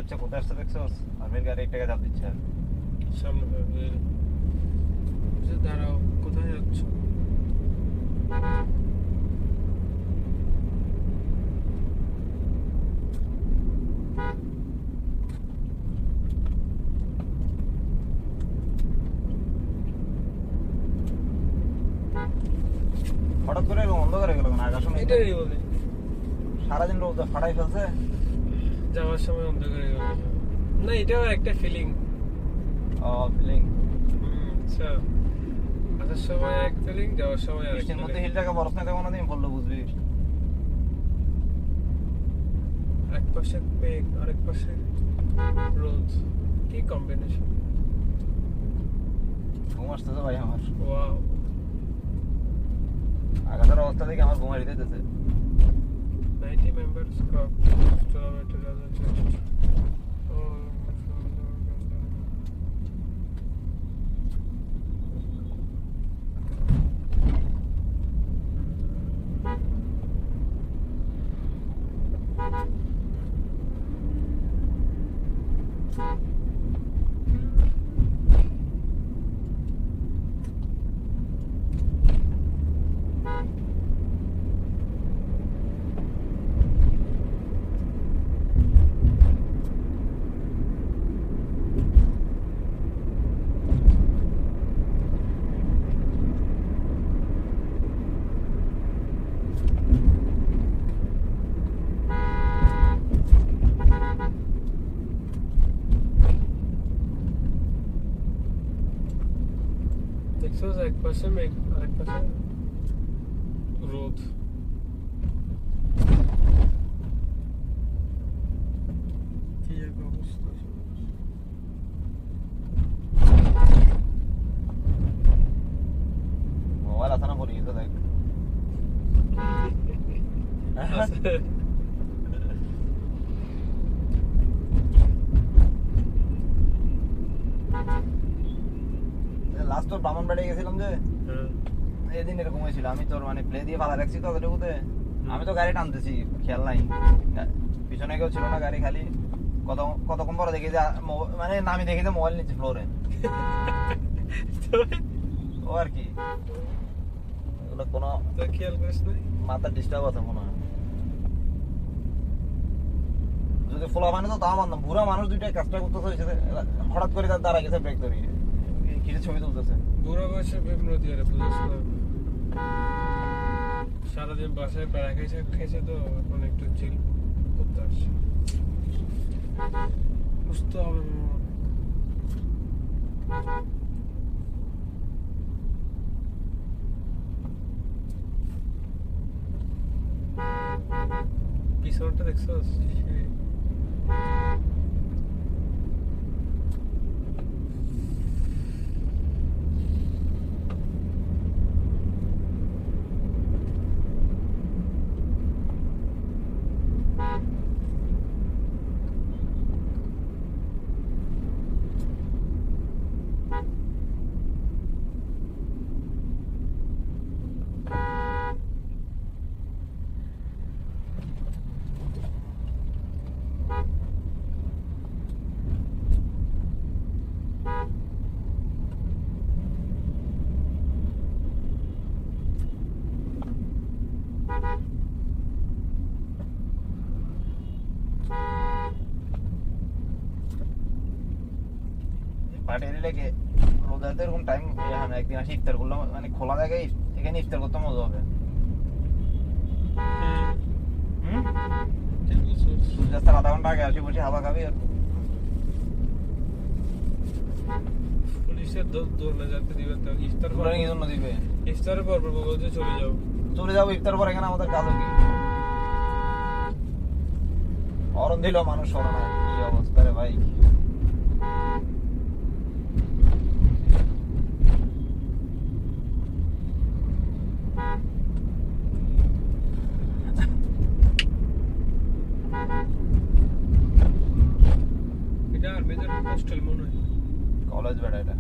হচ্ছে কোথায় আসছে দেখছস? আর্মির গাড়ি একটা চাপ দিচ্ছে সামনে দাঁড়াও, কোথায় যাচ্ছ? হঠাৎ করে বন্ধ করে গেল না আকাশ এটাই বলে সারাদিন রোদ ফাটাই ফেলছে যাওয়ার সময় অন্ধকার হয়ে গেল না, এটাও একটা ফিলিং। ফিলিং আচ্ছা, আসার সময় এক ফিলিং, যাওয়ার সময় আরেক বৃষ্টির মধ্যে হিল জায়গা বরফ না তেমন দিন বললো বুঝবি। এক পাশে মেঘ আরেক পাশে রোদ, কি কম্বিনেশন! ঘুম আসতেছে ভাই আমার। ওয়াও, আকাশের অবস্থা দেখে আমার ঘুম আসতেছে। 90 members club kilometer doesn't just দেখছোস, এক পাশে মেঘ আরেক পাশে রোদ। কি এক অবস্থা! মোবাইল আছে না পড়ে গেছে দেখ। লাস্ট তোর বামন বাড়ি গেছিলাম যে এদিন এরকম হয়েছিল, আমি তোর মানে প্লে দিয়ে পালা রাখছি তো ওদেরকে, আমি তো গাড়ি টানতেছি খেয়াল নাই, পিছনে কেউ ছিল না, গাড়ি খালি। কতক্ষণ পরে দেখি যে মানে আমি দেখি যে মোবাইল নিচ্ছে ফ্লোরে। ও আর কি এগুলো কোনো খেয়াল করিস না, মাথার ডিস্টার্ব আছে মনে হয়। যদি ফোলা মানে তো তাও মানতাম, বুড়া মানুষ দুইটাই কাজটা করতেছে, হঠাৎ করে তার দাঁড়া গেছে ব্রেক ধরিয়ে কিছু ছবি তুলতেছে। বুড়া বয়সে বিমরতি আরে বুঝছ না, সারাদিন বাসায় বেড়া খেয়েছে তো এখন একটু চিল করতে আসছে, বুঝতে হবে। পিছনটা দেখছস? পার্টি লেগে রোজাতে এরকম টাইম একদিন আসি ইফতার করলাম, মানে খোলা জায়গায় এখানে ইফতার করতে মজা হবে। সূর্যাস্তের আধা ঘন্টা আগে আসি, বসে হাওয়া খাবি। আর পুলিশের দৌড় না যাতে দিবে তো, ইফতার করে কি জন্য দিবে? ইফতারের পর বলছে চলে যাও ইফতার পর এখানে আমাদের কাজ কি? অরণ দিল মানুষ সরে না, কি অবস্থা রে ভাই। এটা আর মেজর হোস্টেল মনে হয়, কলেজ বেড়া এটা।